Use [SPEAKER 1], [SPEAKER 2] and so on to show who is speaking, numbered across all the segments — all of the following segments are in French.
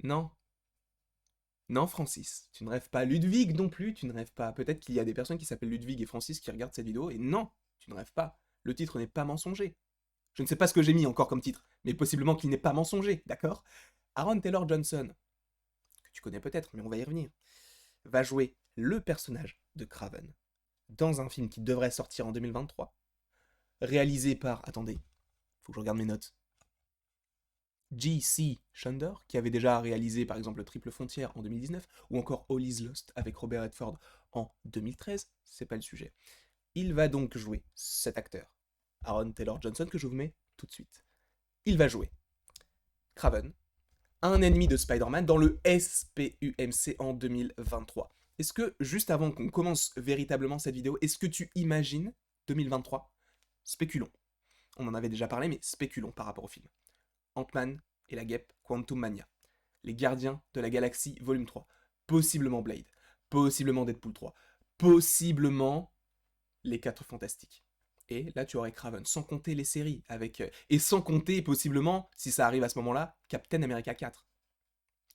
[SPEAKER 1] Non. Non, Francis, tu ne rêves pas. Ludwig non plus, tu ne rêves pas. Peut-être qu'il y a des personnes qui s'appellent Ludwig et Francis qui regardent cette vidéo, et non, tu ne rêves pas. Le titre n'est pas mensonger. Je ne sais pas ce que j'ai mis encore comme titre, mais possiblement qu'il n'est pas mensonger, d'accord? Aaron Taylor Johnson, que tu connais peut-être, mais on va y revenir, va jouer le personnage de Kraven dans un film qui devrait sortir en 2023, réalisé par, attendez, faut que je regarde mes notes, J.C. Schunder, qui avait déjà réalisé par exemple Triple Frontière en 2019, ou encore All Is Lost avec Robert Redford en 2013, c'est pas le sujet. Il va donc jouer cet acteur, Aaron Taylor Johnson, que je vous mets tout de suite. Il va jouer Kraven, un ennemi de Spider-Man dans le SPUMC en 2023. Est-ce que, juste avant qu'on commence véritablement cette vidéo, est-ce que tu imagines 2023? Spéculons. On en avait déjà parlé, mais spéculons par rapport au film. Ant-Man et la guêpe Quantum Mania. Les Gardiens de la Galaxie Volume 3. Possiblement Blade. Possiblement Deadpool 3. Possiblement les 4 Fantastiques. Et là, tu aurais Kraven, sans compter les séries, avec et sans compter, possiblement, si ça arrive à ce moment-là, Captain America 4.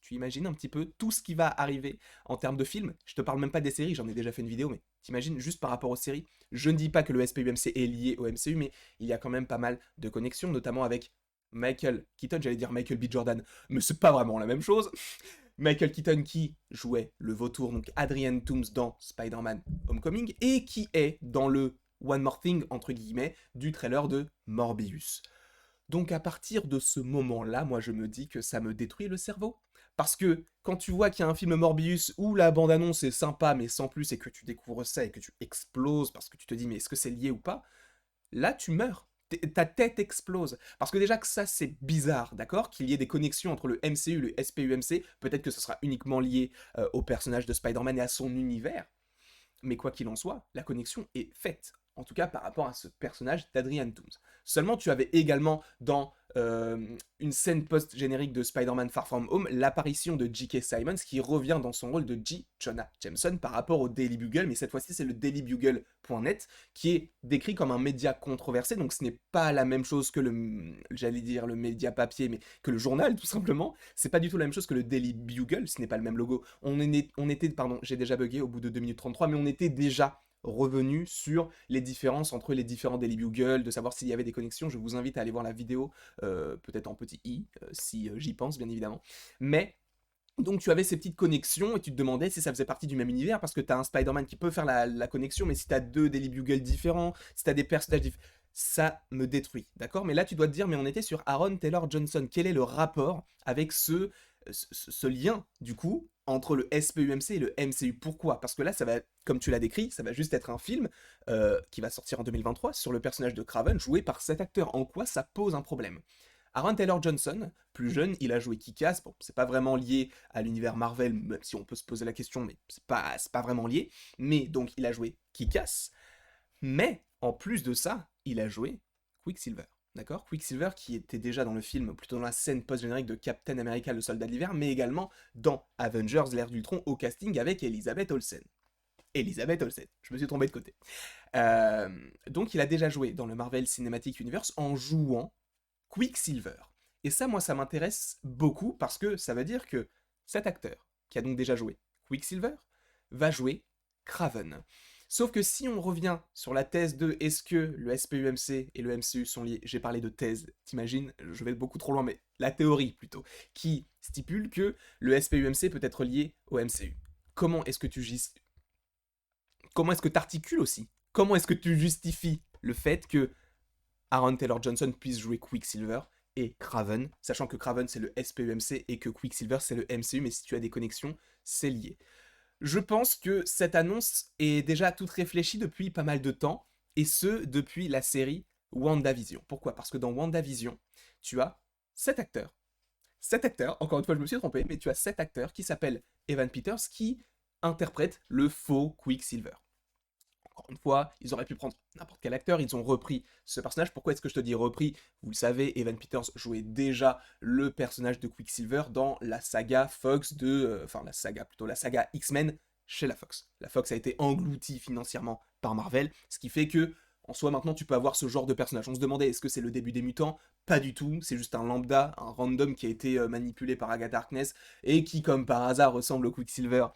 [SPEAKER 1] Tu imagines un petit peu tout ce qui va arriver en termes de films. Je te parle même pas des séries, j'en ai déjà fait une vidéo, mais t'imagines juste par rapport aux séries. Je ne dis pas que le SPUMC est lié au MCU, mais il y a quand même pas mal de connexions, notamment avec Michael Keaton, j'allais dire Michael B. Jordan, mais c'est pas vraiment la même chose. Michael Keaton qui jouait le vautour, donc Adrian Toomes dans Spider-Man Homecoming, et qui est dans le One More Thing, entre guillemets, du trailer de Morbius. Donc à partir de ce moment-là, moi je me dis que ça me détruit le cerveau. Parce que quand tu vois qu'il y a un film Morbius où la bande-annonce est sympa mais sans plus et que tu découvres ça et que tu exploses parce que tu te dis mais est-ce que c'est lié ou pas, là tu meurs. Ta tête explose. Parce que déjà que ça c'est bizarre, d'accord? Qu'il y ait des connexions entre le MCU et le SPUMC, peut-être que ce sera uniquement lié au personnage de Spider-Man et à son univers. Mais quoi qu'il en soit, la connexion est faite. En tout cas, par rapport à ce personnage d'Adrian Toomes. Seulement, tu avais également dans une scène post-générique de Spider-Man Far From Home l'apparition de J.K. Simmons qui revient dans son rôle de J. Jonah Jameson par rapport au Daily Bugle, mais cette fois-ci c'est le dailybugle.net qui est décrit comme un média controversé, donc ce n'est pas la même chose que j'allais dire le média papier, mais que le journal tout simplement. C'est pas du tout la même chose que le Daily Bugle, ce n'est pas le même logo. On était, pardon, j'ai déjà bugué au bout de 2 minutes 33, mais on était déjà revenu sur les différences entre les différents Daily Bugle, de savoir s'il y avait des connexions. Je vous invite à aller voir la vidéo, peut-être en petit i, si j'y pense bien évidemment. Mais donc tu avais ces petites connexions et tu te demandais si ça faisait partie du même univers parce que tu as un Spider-Man qui peut faire la connexion, mais si tu as deux Daily Bugle différents, si tu as des personnages différents, ça me détruit, d'accord? Mais là tu dois te dire, mais on était sur Aaron Taylor Johnson, quel est le rapport avec ce lien, du coup, entre le SPUMC et le MCU? Pourquoi? Parce que là, ça va, comme tu l'as décrit, ça va juste être un film qui va sortir en 2023 sur le personnage de Kraven joué par cet acteur. En quoi ça pose un problème? Aaron Taylor Johnson, plus jeune, il a joué Kick-Ass. Bon, c'est pas vraiment lié à l'univers Marvel, même si on peut se poser la question, mais c'est pas vraiment lié. Mais donc, il a joué Kick-Ass. Mais, en plus de ça, il a joué Quicksilver. D'accord? Quicksilver qui était déjà dans le film, plutôt dans la scène post-générique de Captain America, le soldat de l'hiver, mais également dans Avengers, l'ère d'Ultron, au casting avec Elizabeth Olsen. Elisabeth Olsen, je me suis trompé de côté. Euh, donc il a déjà joué dans le Marvel Cinematic Universe en jouant Quicksilver. Et ça, moi, ça m'intéresse beaucoup parce que ça veut dire que cet acteur, qui a donc déjà joué Quicksilver, va jouer Kraven. Sauf que si on revient sur la thèse de est-ce que le SPUMC et le MCU sont liés, j'ai parlé de thèse, t'imagines, je vais beaucoup trop loin, mais la théorie plutôt, qui stipule que le SPUMC peut être lié au MCU. Comment est-ce que comment est-ce que t'articules aussi? Comment est-ce que tu justifies le fait que Aaron Taylor Johnson puisse jouer Quicksilver et Kraven, sachant que Kraven c'est le SPUMC et que Quicksilver c'est le MCU, mais si tu as des connexions, c'est lié. Je pense que cette annonce est déjà toute réfléchie depuis pas mal de temps, et ce, depuis la série WandaVision. Pourquoi? Parce que dans WandaVision, tu as cet acteur. Cet acteur, encore une fois je me suis trompé, mais tu as cet acteur qui s'appelle Evan Peters qui interprète le faux Quicksilver. Encore une fois, ils auraient pu prendre n'importe quel acteur, ils ont repris ce personnage. Pourquoi est-ce que je te dis repris? Vous le savez, Evan Peters jouait déjà le personnage de Quicksilver dans la saga Fox enfin la saga plutôt, la saga X-Men chez la Fox. La Fox a été engloutie financièrement par Marvel, ce qui fait que, en soi, maintenant, tu peux avoir ce genre de personnage. On se demandait, est-ce que c'est le début des mutants? Pas du tout, c'est juste un lambda, un random qui a été manipulé par Agatha Harkness et qui, comme par hasard, ressemble au Quicksilver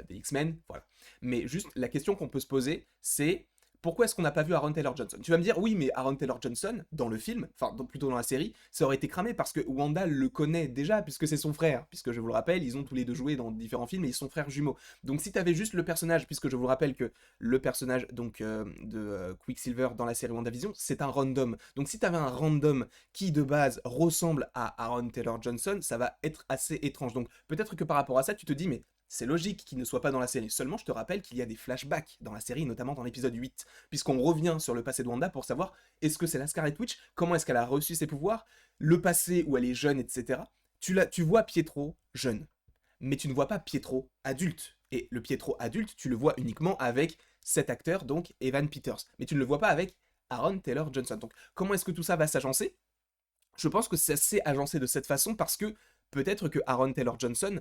[SPEAKER 1] des X-Men. Voilà. Mais juste, la question qu'on peut se poser, c'est pourquoi est-ce qu'on n'a pas vu Aaron Taylor Johnson? Tu vas me dire, oui, mais Aaron Taylor Johnson, dans le film, enfin plutôt dans la série, ça aurait été cramé parce que Wanda le connaît déjà, puisque c'est son frère. Puisque je vous le rappelle, ils ont tous les deux joué dans différents films et ils sont frères jumeaux. Donc si t'avais juste le personnage, puisque je vous rappelle que le personnage donc de Quicksilver dans la série WandaVision, c'est un random. Donc si t'avais un random qui de base ressemble à Aaron Taylor Johnson, ça va être assez étrange. Donc peut-être que par rapport à ça, tu te dis, mais c'est logique qu'il ne soit pas dans la série. Seulement, je te rappelle qu'il y a des flashbacks dans la série, notamment dans l'épisode 8, puisqu'on revient sur le passé de Wanda pour savoir est-ce que c'est la Scarlet Witch, comment est-ce qu'elle a reçu ses pouvoirs, le passé où elle est jeune, etc. Tu vois Pietro jeune, mais tu ne vois pas Pietro adulte. Et le Pietro adulte, tu le vois uniquement avec cet acteur, donc Evan Peters. Mais tu ne le vois pas avec Aaron Taylor Johnson. Donc comment est-ce que tout ça va s'agencer? Je pense que ça s'est agencé de cette façon parce que peut-être que Aaron Taylor Johnson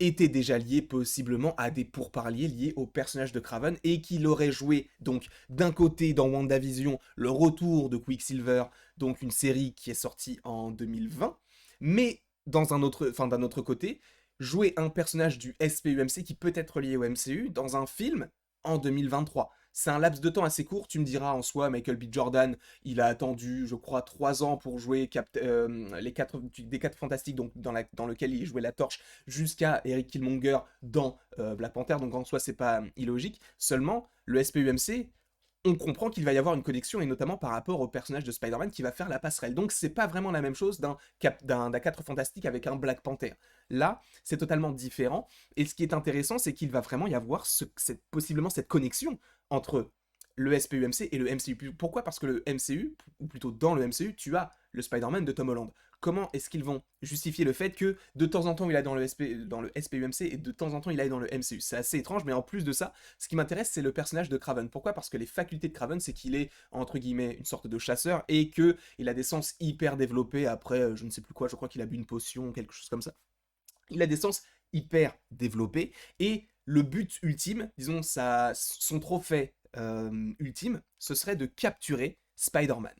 [SPEAKER 1] était déjà lié possiblement à des pourparlers liés au personnage de Kraven et qu'il aurait joué donc d'un côté dans WandaVision le retour de Quicksilver, donc une série qui est sortie en 2020, mais d'un autre côté, jouer un personnage du SPUMC qui peut être lié au MCU dans un film en 2023. C'est un laps de temps assez court, tu me diras en soi, Michael B. Jordan, il a attendu, je crois, 3 ans pour jouer des 4 Fantastiques, donc dans lequel il jouait la Torche, jusqu'à Eric Killmonger dans Black Panther, donc en soi c'est pas illogique. Seulement, le SPUMC, on comprend qu'il va y avoir une connexion, et notamment par rapport au personnage de Spider-Man qui va faire la passerelle. Donc c'est pas vraiment la même chose d'un 4 Fantastique avec un Black Panther. Là, c'est totalement différent, et ce qui est intéressant, c'est qu'il va vraiment y avoir possiblement cette connexion entre le SPUMC et le MCU. Pourquoi? Parce que le MCU, ou plutôt dans le MCU, tu as le Spider-Man de Tom Holland. Comment est-ce qu'ils vont justifier le fait que de temps en temps il est dans le SPUMC et de temps en temps il est dans le MCU? C'est assez étrange, mais en plus de ça, ce qui m'intéresse, c'est le personnage de Kraven. Pourquoi? Parce que les facultés de Kraven, c'est qu'il est, entre guillemets, une sorte de chasseur et qu'il a des sens hyper développés après, je ne sais plus quoi, je crois qu'il a bu une potion, quelque chose comme ça. Il a des sens hyper développés et le but ultime, disons son trophée ultime, ce serait de capturer Spider-Man.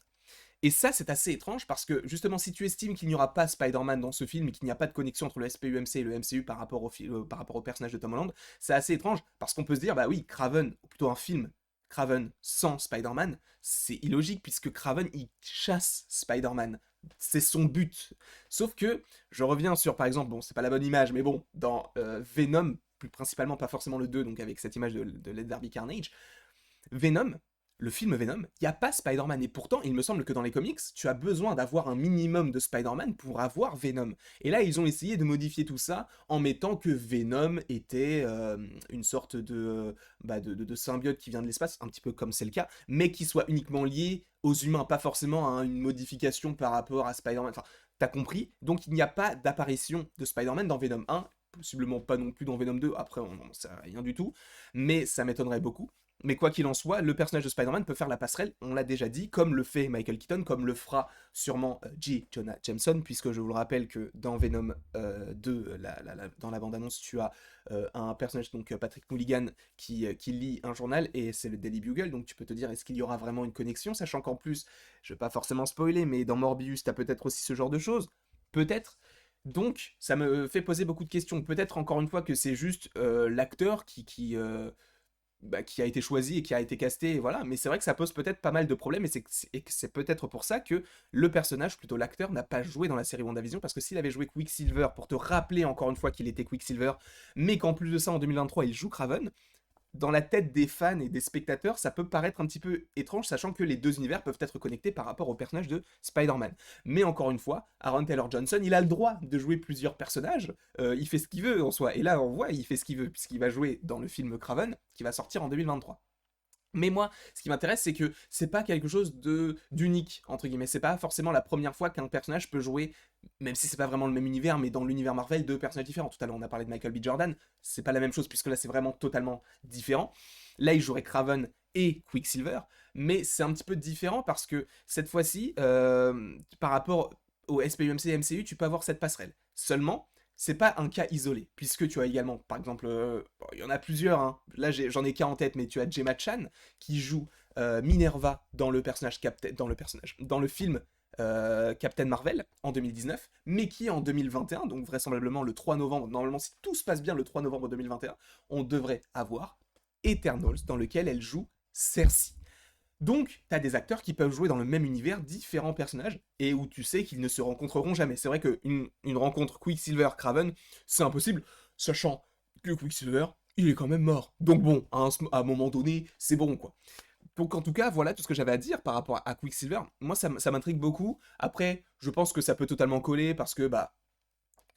[SPEAKER 1] Et ça, c'est assez étrange parce que justement, si tu estimes qu'il n'y aura pas Spider-Man dans ce film et qu'il n'y a pas de connexion entre le SPUMC et le MCU par rapport au personnage de Tom Holland, c'est assez étrange parce qu'on peut se dire, bah oui, Kraven, ou plutôt un film Kraven sans Spider-Man, c'est illogique puisque Kraven, il chasse Spider-Man. C'est son but. Sauf que, je reviens sur, par exemple, bon, c'est pas la bonne image, mais bon, dans Venom, plus principalement, pas forcément le 2, donc avec cette image de Let There Be Carnage, Venom, le film Venom, il n'y a pas Spider-Man. Et pourtant, il me semble que dans les comics, tu as besoin d'avoir un minimum de Spider-Man pour avoir Venom. Et là, ils ont essayé de modifier tout ça en mettant que Venom était une sorte de symbiote qui vient de l'espace, un petit peu comme c'est le cas, mais qui soit uniquement lié aux humains, pas forcément à une modification par rapport à Spider-Man. Enfin, t'as compris? Donc il n'y a pas d'apparition de Spider-Man dans Venom 1, possiblement pas non plus dans Venom 2, après on n'en sait rien du tout, mais ça m'étonnerait beaucoup. Mais quoi qu'il en soit, le personnage de Spider-Man peut faire la passerelle, on l'a déjà dit, comme le fait Michael Keaton, comme le fera sûrement J. Jonah Jameson, puisque je vous le rappelle que dans Venom 2, dans la bande-annonce, tu as un personnage, donc Patrick Mulligan, qui lit un journal, et c'est le Daily Bugle, donc tu peux te dire, est-ce qu'il y aura vraiment une connexion, sachant qu'en plus, je vais pas forcément spoiler, mais dans Morbius, t'as peut-être aussi ce genre de choses, peut-être. Donc, ça me fait poser beaucoup de questions. Peut-être encore une fois que c'est juste l'acteur qui a été choisi et qui a été casté, et voilà. Mais c'est vrai que ça pose peut-être pas mal de problèmes, et que c'est peut-être pour ça que le personnage, plutôt l'acteur, n'a pas joué dans la série WandaVision, parce que s'il avait joué Quicksilver, pour te rappeler encore une fois qu'il était Quicksilver, mais qu'en plus de ça, en 2023, il joue Kraven, dans la tête des fans et des spectateurs, ça peut paraître un petit peu étrange, sachant que les deux univers peuvent être connectés par rapport au personnage de Spider-Man. Mais encore une fois, Aaron Taylor Johnson, il a le droit de jouer plusieurs personnages, il fait ce qu'il veut en soi, et là on voit, il fait ce qu'il veut, puisqu'il va jouer dans le film Kraven, qui va sortir en 2023. Mais moi, ce qui m'intéresse, c'est que c'est pas quelque chose d'unique, entre guillemets. C'est pas forcément la première fois qu'un personnage peut jouer, même si c'est pas vraiment le même univers, mais dans l'univers Marvel, deux personnages différents. Tout à l'heure, on a parlé de Michael B. Jordan, c'est pas la même chose, puisque là, c'est vraiment totalement différent. Là, il jouerait Kraven et Quicksilver, mais c'est un petit peu différent parce que cette fois-ci, par rapport au SPUMC et MCU, tu peux avoir cette passerelle. Seulement, c'est pas un cas isolé, puisque tu as également, par exemple, bon, il y en a plusieurs, hein. Là j'en ai qu'un en tête, mais tu as Gemma Chan qui joue Minerva dans le personnage dans le film Captain Marvel en 2019, mais qui en 2021, donc vraisemblablement le 3 novembre, normalement si tout se passe bien le 3 novembre 2021, on devrait avoir Eternals dans lequel elle joue Cersei. Donc, t'as des acteurs qui peuvent jouer dans le même univers différents personnages et où tu sais qu'ils ne se rencontreront jamais. C'est vrai qu'une rencontre Quicksilver-Kraven, c'est impossible, sachant que Quicksilver, il est quand même mort. Donc bon, à un moment donné, c'est bon quoi. Donc en tout cas, voilà tout ce que j'avais à dire par rapport à Quicksilver. Moi, ça m'intrigue beaucoup. Après, je pense que ça peut totalement coller parce que, bah,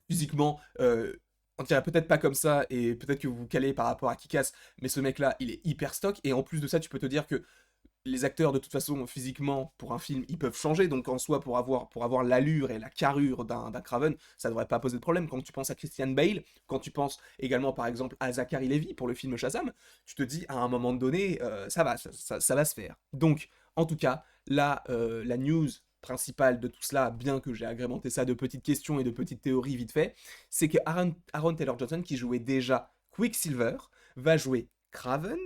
[SPEAKER 1] physiquement, on dirait peut-être pas comme ça, et peut-être que vous vous calez par rapport à Kick-Ass, mais ce mec-là, il est hyper stock, et en plus de ça, tu peux te dire que les acteurs, de toute façon, physiquement, pour un film, ils peuvent changer, donc en soi, pour avoir l'allure et la carrure d'un Craven, ça devrait pas poser de problème. Quand tu penses à Christian Bale, quand tu penses également, par exemple, à Zachary Levi pour le film Shazam, tu te dis, à un moment donné, ça va se faire. Donc, en tout cas, là, la news principale de tout cela, bien que j'ai agrémenté ça de petites questions et de petites théories vite fait, c'est que Aaron Taylor-Johnson, qui jouait déjà Quicksilver, va jouer Kraven.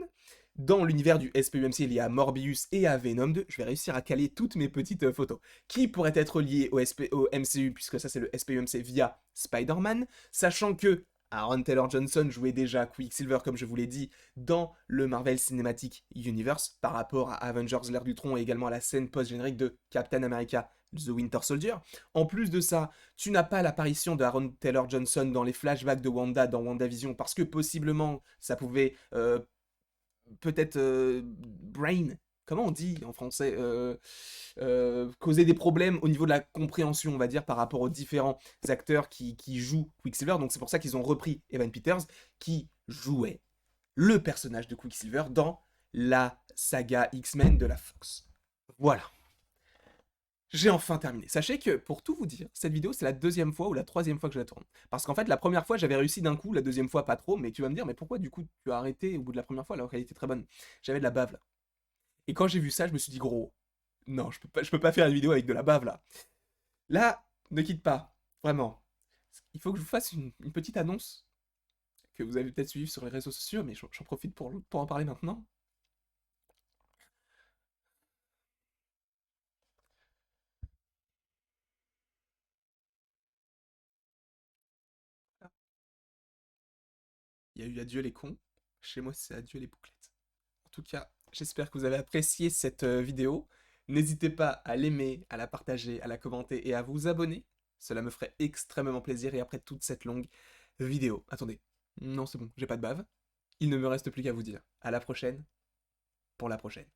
[SPEAKER 1] Dans l'univers du SPUMC, il y a Morbius et à Venom 2. Je vais réussir à caler toutes mes petites photos qui pourraient être liées au MCU, puisque ça c'est le SPUMC via Spider-Man, sachant que Aaron Taylor-Johnson jouait déjà Quicksilver, comme je vous l'ai dit, dans le Marvel Cinematic Universe, par rapport à Avengers l'ère du tronc et également à la scène post-générique de Captain America The Winter Soldier. En plus de ça, tu n'as pas l'apparition de Aaron Taylor-Johnson dans les flashbacks de Wanda dans WandaVision, parce que possiblement ça pouvait peut-être brain, comment on dit en français, causer des problèmes au niveau de la compréhension, on va dire, par rapport aux différents acteurs qui jouent Quicksilver. Donc c'est pour ça qu'ils ont repris Evan Peters, qui jouait le personnage de Quicksilver dans la saga X-Men de la Fox. Voilà. J'ai enfin terminé. Sachez que, pour tout vous dire, cette vidéo, c'est la deuxième fois ou la troisième fois que je la tourne. Parce qu'en fait, la première fois, j'avais réussi d'un coup, la deuxième fois, pas trop, mais tu vas me dire, mais pourquoi du coup, tu as arrêté au bout de la première fois alors qu'elle était très bonne? J'avais de la bave là. Et quand j'ai vu ça, je me suis dit, gros, non, je peux pas faire une vidéo avec de la bave là. Là, ne quitte pas, vraiment. Il faut que je vous fasse une petite annonce que vous avez peut-être suivie sur les réseaux sociaux, mais j'en profite pour en parler maintenant. Il y a eu adieu les cons, chez moi c'est adieu les bouclettes. En tout cas, j'espère que vous avez apprécié cette vidéo. N'hésitez pas à l'aimer, à la partager, à la commenter et à vous abonner. Cela me ferait extrêmement plaisir. Et après toute cette longue vidéo... Attendez, non c'est bon, j'ai pas de bave. Il ne me reste plus qu'à vous dire à la prochaine pour la prochaine.